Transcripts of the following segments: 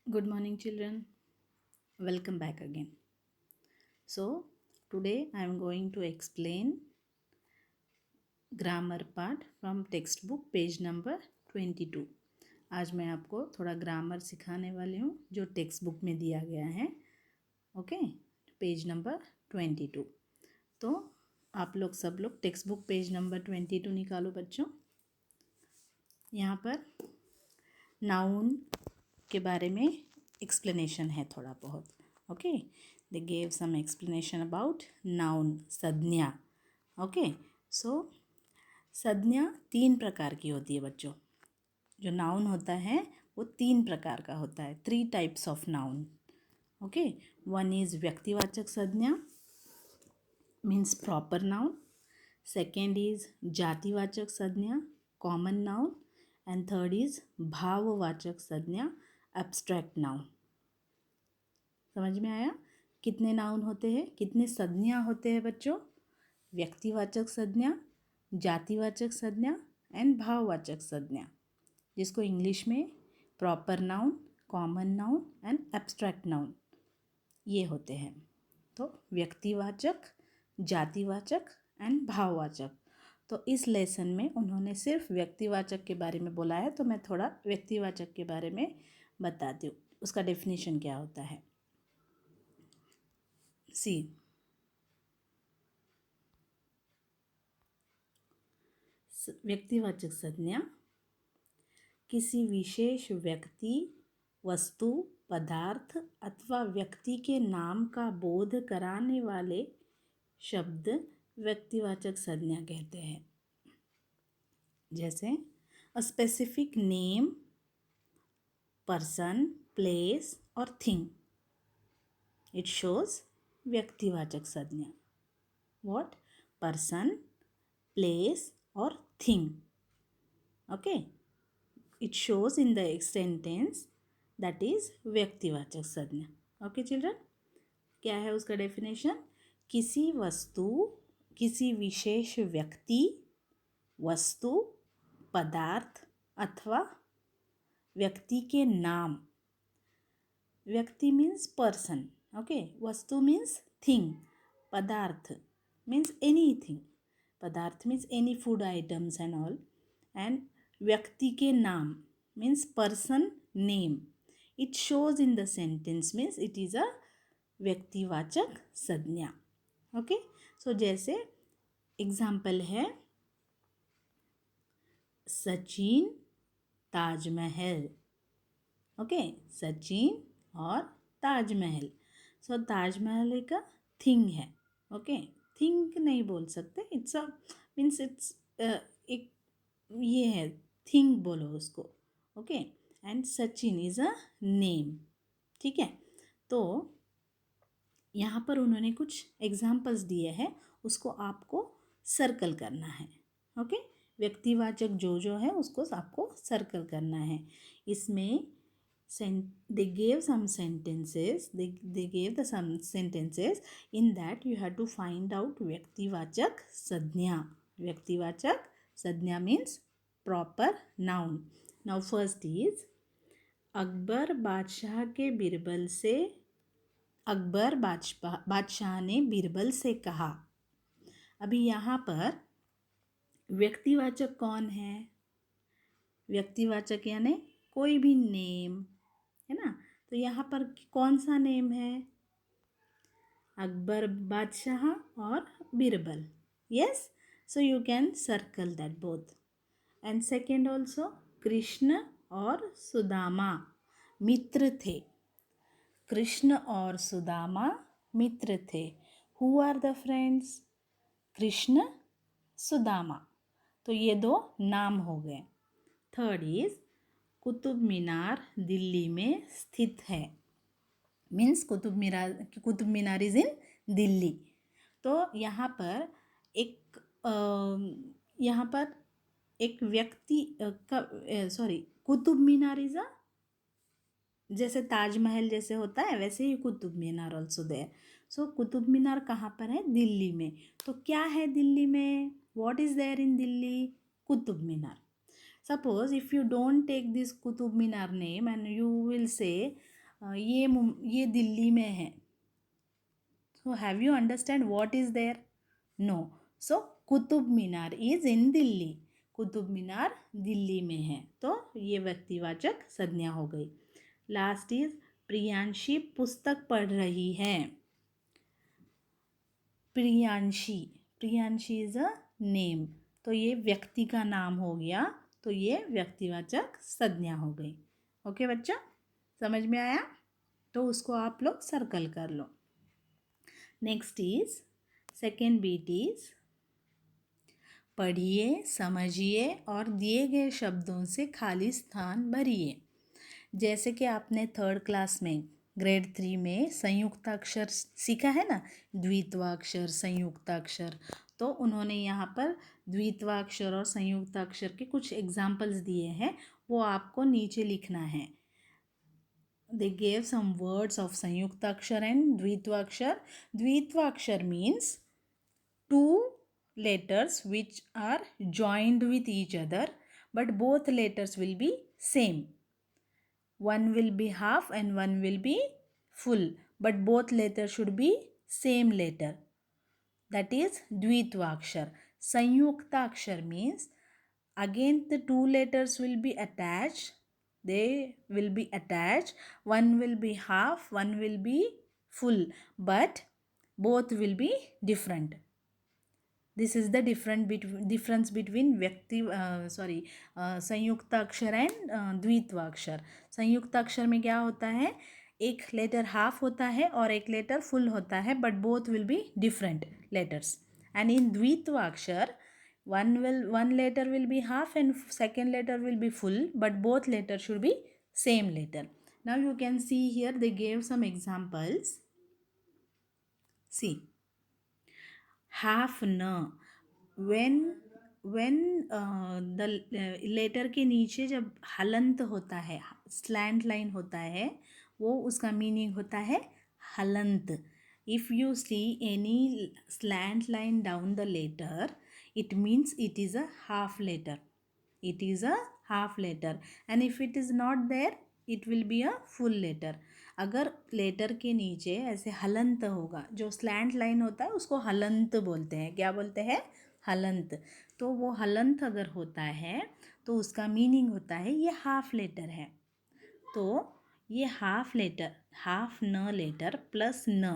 Good morning, children. Welcome back again. So, today I am going to explain grammar part from textbook page number 22. आज मैं आपको थोड़ा grammar सिखाने वाली हूँ जो टेक्स्ट बुक में दिया गया है. Okay, page number 22. तो आप लोग सब लोग टेक्स्ट बुक पेज नंबर 22 निकालो बच्चों. यहाँ पर नाउन के बारे में एक्सप्लेनेशन है थोड़ा बहुत. Okay, they gave some explanation about noun, संज्ञा. ओके, सो संज्ञा 3 प्रकार की होती है बच्चों. जो नाउन होता है वो 3 प्रकार का होता है. 3 types of noun. Okay, one is व्यक्तिवाचक संज्ञा means proper noun. Second is जातिवाचक संज्ञा common noun. And third is भाववाचक संज्ञा एब्स्ट्रैक्ट नाउन. समझ में आया? कितने नाउन होते हैं, कितने संज्ञा होते हैं बच्चों? व्यक्तिवाचक संज्ञा, जातिवाचक संज्ञा एंड भाववाचक संज्ञा, जिसको इंग्लिश में proper noun, common noun and abstract noun ये होते हैं. तो व्यक्तिवाचक, जातिवाचक एंड भाववाचक. तो इस लेसन में उन्होंने सिर्फ व्यक्तिवाचक के बारे में बोला है, तो मैं थोड़ा व्यक्तिवाचक के बारे में बताती हूँ. उसका डेफिनेशन क्या होता है. सी, व्यक्तिवाचक संज्ञा किसी विशेष व्यक्ति, वस्तु, पदार्थ अथवा व्यक्ति के नाम का बोध कराने वाले शब्द व्यक्तिवाचक संज्ञा कहते हैं. जैसे a specific name, person, place और थिंग, इट शोज व्यक्तिवाचक संज्ञा. व्हाट? पर्सन, प्लेस और thing. Okay, it shows in the sentence, that is व्यक्तिवाचक संज्ञा. ओके चिल्ड्रन, क्या है उसका डेफिनेशन? किसी वस्तु, किसी विशेष व्यक्ति, वस्तु, पदार्थ अथवा व्यक्ति के नाम. व्यक्ति मीन्स पर्सन. ओके, वस्तु मीन्स थिंग, पदार्थ मीन्स एनीथिंग. पदार्थ means any food items and all. And व्यक्ति के नाम means person name. It shows in the sentence means it is a व्यक्तिवाचक संज्ञा. ओके, सो जैसे एग्जाम्पल है सचिन, ताजमहल. ओके, सचिन और ताजमहल. सो ताजमहल एक थिंग है. ओके, थिंग नहीं बोल सकते, इट्स अ मीन्स इट्स एक ये है, थिंग बोलो उसको. Okay, and Sachin is a name. ठीक है, तो यहाँ पर उन्होंने कुछ एग्जाम्पल्स दिए हैं, उसको आपको सर्कल करना है. ओके, व्यक्तिवाचक जो है उसको आपको सर्कल करना है. इसमें they gave some sentences, they gave the some sentences in that you have to find out व्यक्तिवाचक संज्ञा. व्यक्तिवाचक संज्ञा means proper noun. Now first is Akbar बादशाह के बीरबल से, अकबर बादशाह ने बीरबल से कहा. अभी यहाँ पर व्यक्तिवाचक कौन है? व्यक्तिवाचक यानी कोई भी नेम है ना. तो यहाँ पर कौन सा नेम है? अकबर बादशाह और Birbal. Yes, so you can circle that both. And second also Krishna और सुदामा मित्र थे. कृष्ण और सुदामा मित्र थे. Who are the friends? Krishna, Sudama. तो ये 2 नाम हो गए. थर्ड इज कुतुब मीनार दिल्ली में स्थित है. Means Qutub Minar is in Delhi. तो यहाँ पर एक व्यक्ति कुतुब मीनार इज जैसे ताजमहल जैसे होता है वैसे ही कुतुब मीनार ऑल्सो देयर. सो कुतुब मीनार कहाँ पर है? दिल्ली में. तो क्या है दिल्ली में? What is there in Delhi? Qutub Minar. Suppose if you don't take this Qutub Minar name and you will say ये दिल्ली में है. So have you understand what is there? No. So Qutub Minar is in Delhi. Qutub Minar Delhi में है. तो ये व्यक्तिवाचक संज्ञा हो गई. लास्ट इज प्रियांशी पुस्तक पढ़ रही है. Priyanshi, Priyanshi is a name. तो ये व्यक्ति का नाम हो गया. तो ये व्यक्तिवाचक संज्ञा हो गई. ओके बच्चा, समझ में आया? तो उसको आप लोग सर्कल कर लो. Next is second beat is पढ़िए, समझिए और दिए गए शब्दों से खाली स्थान भरिए. जैसे कि आपने थर्ड क्लास में ग्रेड 3 में संयुक्ताक्षर सीखा है ना, द्वित्वाक्षर, संयुक्ताक्षर. तो उन्होंने यहाँ पर द्वित्वाक्षर और संयुक्ताक्षर के कुछ एग्जाम्पल्स दिए हैं, वो आपको नीचे लिखना है. They gave some words of संयुक्ताक्षर and द्वित्वाक्षर. द्वित्वाक्षर means two letters which are joined with each other, but both letters will be same. One will be half and one will be full, but both letters should be same letter. That is Dvitvakshar. Sanyuktakshar means again the two letters will be attached. They will be attached. One will be half, one will be full, but both will be different. This is the difference between संयुक्ताक्षर and द्वित्वाक्षर. संयुक्ताक्षर में क्या होता है, एक letter half होता है और एक लेटर फुल होता है, but both will be different letters. And in द्वित्वाक्षर one letter will be half and second letter will be full, but both letters should be same letter. Now you can see here they gave some examples. See, half न, when the letter के नीचे जब हलंत होता है, slant line होता है, वो उसका मीनिंग होता है हलंत. If you see any slant line down the letter, it means it is a half letter. It is a half letter. And if it is not there, it will be a full letter. अगर letter के नीचे ऐसे हलंत होगा, जो slant line होता है उसको हलंत बोलते हैं. क्या बोलते हैं? हलंत. तो वो हलंत अगर होता है तो उसका मीनिंग होता है ये हाफ लेटर है. तो ये हाफ लेटर, हाफ न लेटर प्लस न,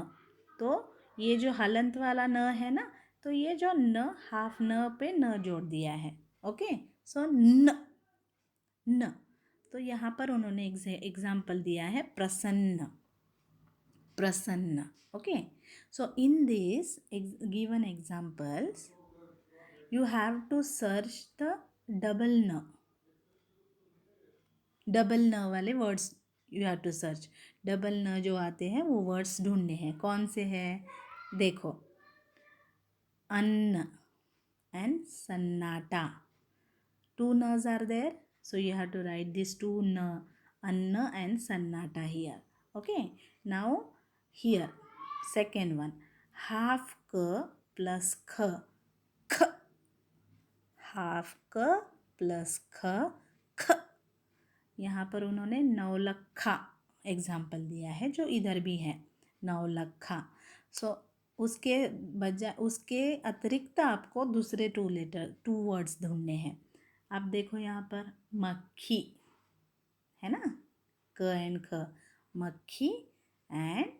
तो ये जो हलंत वाला न है ना, तो ये जो न, हाफ न पे न जोड़ दिया है. ओके, सो न. तो यहाँ पर उन्होंने एग्जाम्पल दिया है प्रसन्न. प्रसन्न. Okay, so in this given examples you have to search the double न वाले words. You have to search double न जो आते हैं वो वर्ड्स ढूंढने हैं. कौन से हैं? देखो, अन्न एंड सन्नाटा. टू नज are there, so you have to write this two na, anna and sannata here. Okay, now here second one, half ka plus kha. Kh, half ka plus kha, kh. यहाँ पर उन्होंने Naulakha example दिया है, जो इधर भी है नौलखा. सो उसके बजाय, उसके अतिरिक्त आपको दूसरे टू वर्ड्स ढूंढने हैं. आप देखो यहाँ पर मक्खी है ना, क एंड ख, मक्खी एंड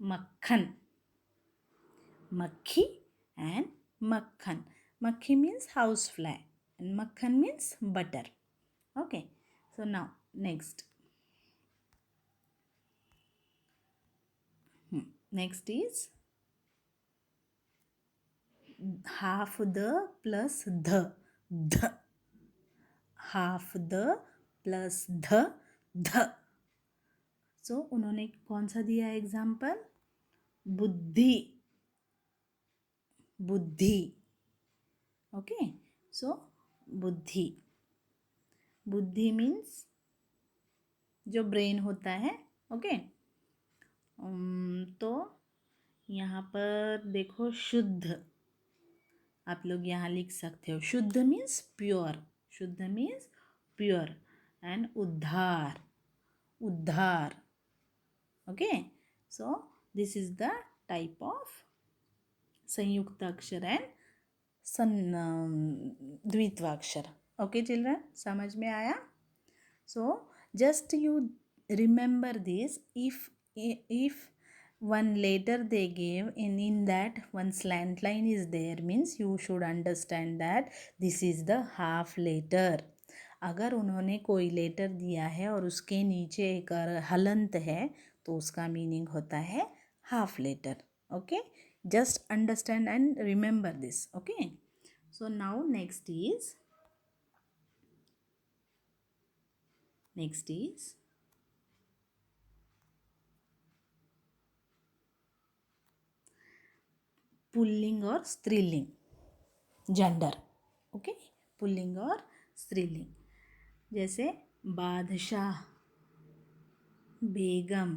मक्खन. मक्खी एंड मक्खन. मक्खी मीन्स हाउस फ्लाई एंड मक्खन means butter. Okay, so now next next is half the plus the. half the plus the. so उन्होंने कौन सा दिया एग्जाम्पल? बुद्धि. बुद्धि. ओके, सो बुद्धि. बुद्धि मीन्स जो ब्रेन होता है. ओके, तो यहाँ पर देखो शुद्ध, आप लोग यहाँ लिख सकते हो. शुद्ध मीन्स प्योर. शुद्ध मीन्स प्योर. एंड उद्धार. उद्धार. Okay, so this is the type of संयुक्ताक्षर एंड द्वित्वाक्षर. Okay children, समझ में आया? So just you remember this. If one letter they gave in that one slant line is there, means you should understand that this is the half letter. अगर उन्होंने कोई letter दिया है और उसके नीचे एक हलंत है तो उसका मीनिंग होता है half letter. Okay, just understand and remember this. Okay, so now next is pulling और स्त्रीलिंग, जेंडर. ओके, पुल्लिंग और स्त्रीलिंग. जैसे बादशाह, बेगम.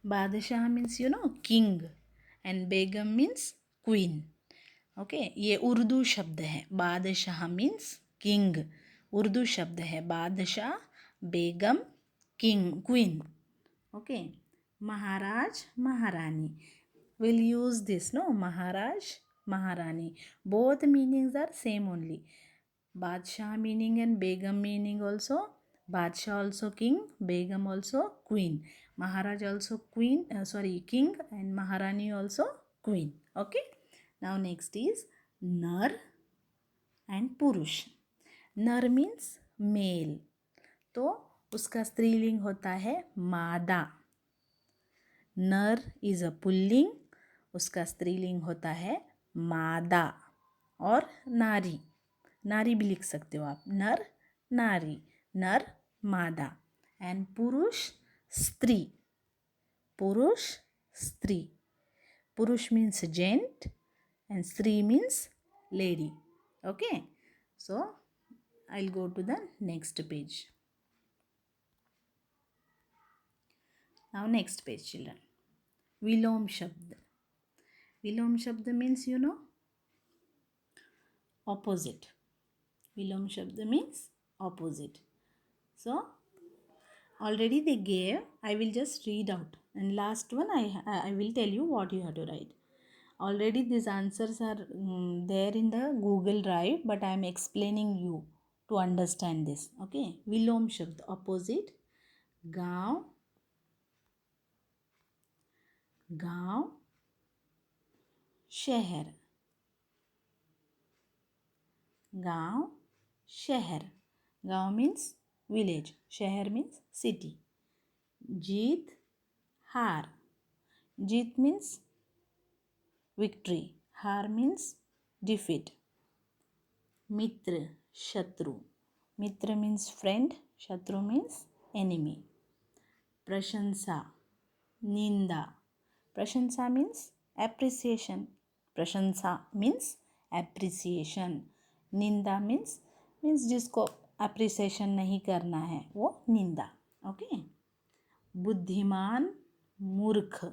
बादशाह means king and Begum means queen. Okay, ये उर्दू शब्द है. बादशाह मीन्स किंग, उर्दू शब्द है. बादशाह, बेगम, किंग, क्वीन. ओके, महाराज, महारानी. We'll use this, no? Maharaj, Maharani. Both meanings are same only. Badshah meaning and Begum meaning also. Badshah also king, Begum also queen. Maharaj also queen, king, and Maharani also queen. Okay. Now next is Nar and Purush. Nar means male. तो उसका स्त्रीलिंग होता है मादा. नर is a pulling, उसका स्त्रीलिंग होता है मादा. और नारी, नारी भी लिख सकते हो आप. नर, नारी. नर, मादा. एंड पुरुष, स्त्री. पुरुष, स्त्री. पुरुष मीन्स जेंट एंड स्त्री means lady. Okay, so I will go to the next page. Now next page children. विलोम शब्द. विलोम शब्द means opposite. विलोम शब्द means opposite. So already they gave, I will just read out, and last one I will tell you what you have to write. Already these answers are there in the Google Drive, but I am explaining you to understand this. Okay, विलोम शब्द opposite. गांव, गांव, शहर. गांव, शहर. गांव means village, शहर means city. जीत, हार. जीत means victory, हार मीन्स डिफीट. मित्र, शत्रु. मित्र मीन्स फ्रेंड, शत्रु मीन्स एनिमी. प्रशंसा, निंदा. प्रशंसा मीन्स एप्रिसिएशन. प्रशंसा मीन्स एप्रिसिएशन. निंदा मीन्स जिसको एप्रिसिएशन नहीं करना है वो निंदा. ओके. बुद्धिमान, मूर्ख.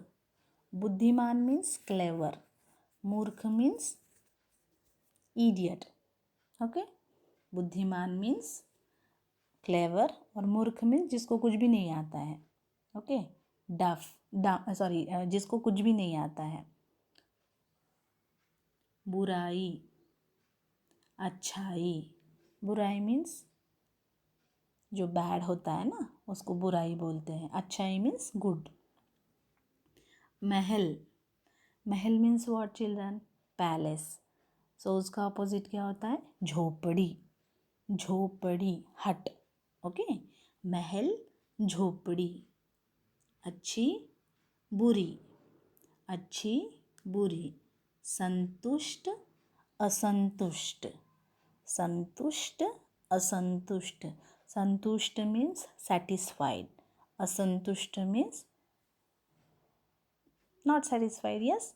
बुद्धिमान मीन्स क्लेवर, मूर्ख मीन्स इडियट. ओके, बुद्धिमान मीन्स क्लेवर और मूर्ख मीन्स जिसको कुछ भी नहीं आता है. ओके, जिसको कुछ भी नहीं आता है. बुराई, अच्छाई. बुराई मीन्स जो बैड होता है ना उसको बुराई बोलते हैं. अच्छाई means good. Mahal. Mahal means what children? Palace. सो उसका अपोजिट क्या होता है? झोपड़ी. झोपड़ी, हट. ओके, महल, झोपड़ी. अच्छी, बुरी. अच्छी, बुरी. संतुष्ट, असंतुष्ट. संतुष्ट, असंतुष्ट. संतुष्ट मीन्स satisfied. असंतुष्ट means not satisfied. Yes.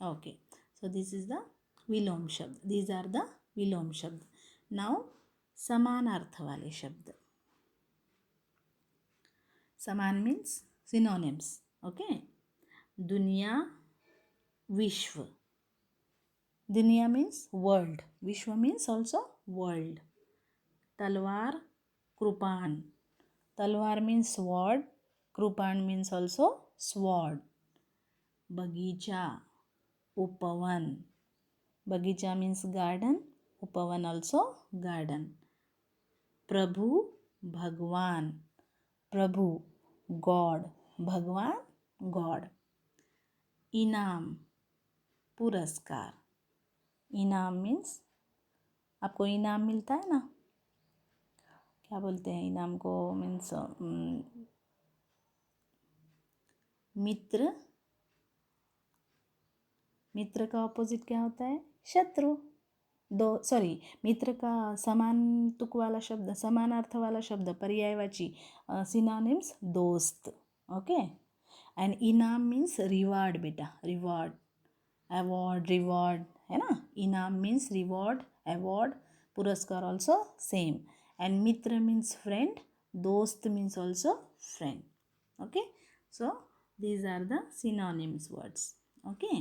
Okay. So this is the विलोम शब्द. These are the विलोम शब्द. Now समान अर्थ वाले शब्द. समान means synonyms. Okay. दुनिया, विश्व. दुनिया means world. विश्व means also world. तलवार, कृपाण. तलवार means sword, कृपाण means also sword. बगीचा, उपवन. बगीचा means garden, उपवन also garden. प्रभु, भगवान. प्रभु God, भगवान God. इनाम, पुरस्कार. इनाम means आपको इनाम मिलता है ना, क्या बोलते हैं इनाम को, मीन्स मित्र. मित्र का ऑपोजिट क्या होता है, शत्रु. मित्र का समान तुक वाला शब्द, समान अर्थ वाला शब्द, पर्यायवाची, सिनोनिम्स दोस्त. ओके. एंड इनाम मीन्स रिवार्ड बेटा, रिवार्ड, अवार्ड, रिवार्ड है ना. इनाम मीन्स रिवार्ड, अवार्ड. पुरस्कार ऑल्सो सेम. एंड मित्र मीन्स फ्रेंड, दोस्त means also friend. Okay. So these are the synonyms words. Okay.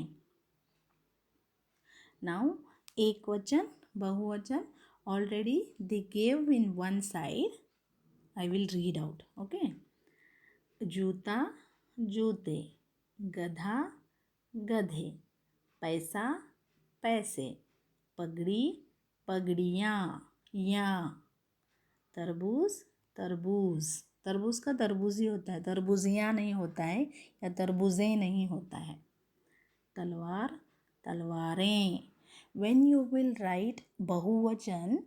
Now ekvachan, bahuvachan already they gave in one side. I will read out. Okay. जूता, जूते. गधा, गधे. पैसा, पैसे. पगड़ी, पगड़ियाँ, या. तरबूज, तरबूज. तरबूज का तरबूज ही होता है, तरबूजियाँ नहीं होता है, या तरबूजे नहीं होता है. तलवार, तलवारें. When you will write bahuvachan,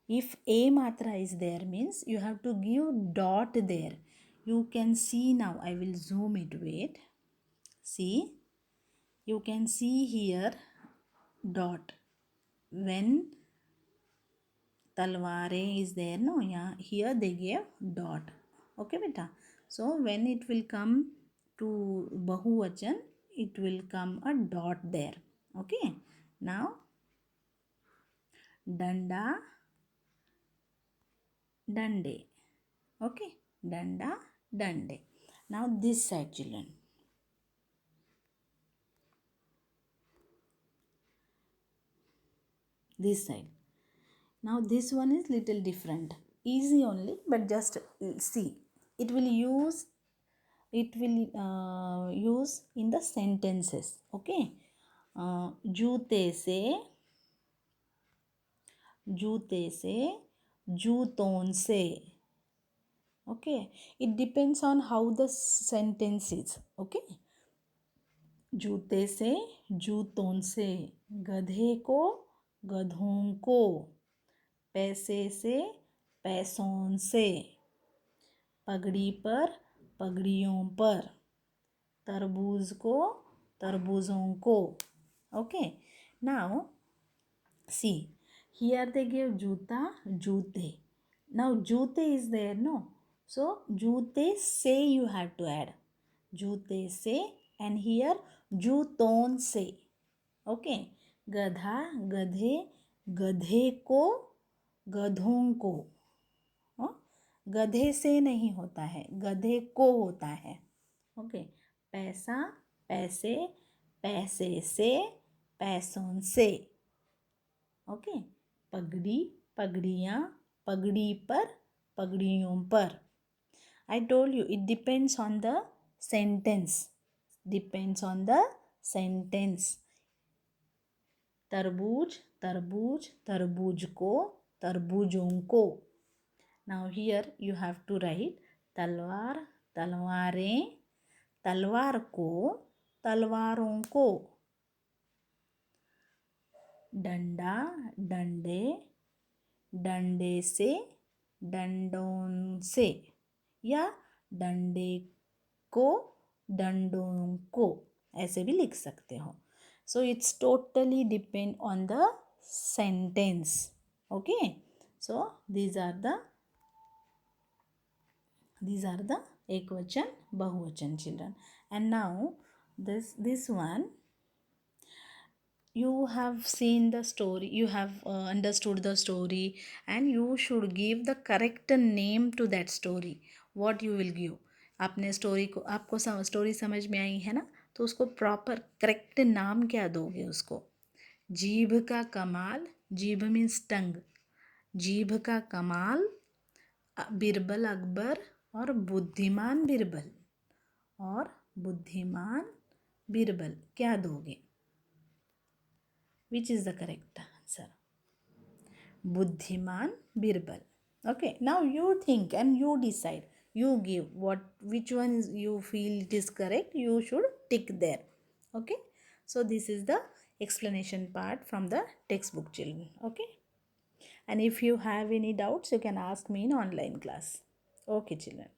if a matra is there means you have to give dot there. You can see now, I will zoom it, wait. See, you can see here dot. When talware is there, no, yeah, here they gave dot. Okay beta. So when it will come to bahuvachan, it will come a dot there. Okay. Now danda, dande. Okay. Danda, dande. Now this side, children. This side. Now this one is little different. Easy only, but just see. It will use in the sentences. Okay. जूते से, जूते से, जूतों से. Okay. It depends on how the sentence is. Okay. जूते से, जूतों से. गधे को, गधों को. पैसे से, पैसों से. पगड़ी पर, पगड़ियों पर. तरबूज को, तरबूजों को. Okay. Now see, here they give जूता, जूते. Now जूते is there, no? So जूते से you have to add. जूते से, and here जूतों से. Okay. गधा, गधे, गधे को, गधों को. गधे से नहीं होता है, गधे को होता है. ओके. पैसा, पैसे, पैसे से, पैसों से. ओके. पगड़ी, पगड़ियाँ, पगड़ी पर, पगड़ियों पर. I told you it depends on the sentence. Depends on the sentence. तरबूज, तरबूज, तरबूज को, तरबूजों को. Now here you have to write तलवार, तलवारें. तलवार को, तलवारों को. डंडा, डंडे. डंडे से, डंडों से. या डंडे को, डंडों को. ऐसे भी लिख सकते हो. So it's totally depend on the sentence. Okay. So these are the ekvachan, bahuvachan, children. And now this one, you have seen the story, you have understood the story, and you should give the correct name to that story. What you will give, आपने story को, आपको story समझ में आई है ना, तो उसको proper correct नाम क्या दोगे उसको. जीभ का कमाल. जीभ मीन्स टंग. जीभ का कमाल. बिरबल अकबर और बुद्धिमान बिरबल. और बुद्धिमान बीरबल, क्या दोगे? Which is the correct answer? बुद्धिमान Birbal. Okay, now you think and you decide. You give which one you feel it is correct. You should tick there. Okay, so this is the explanation part from the textbook, children. Okay, and if you have any doubts, you can ask me in online class. Okay, children.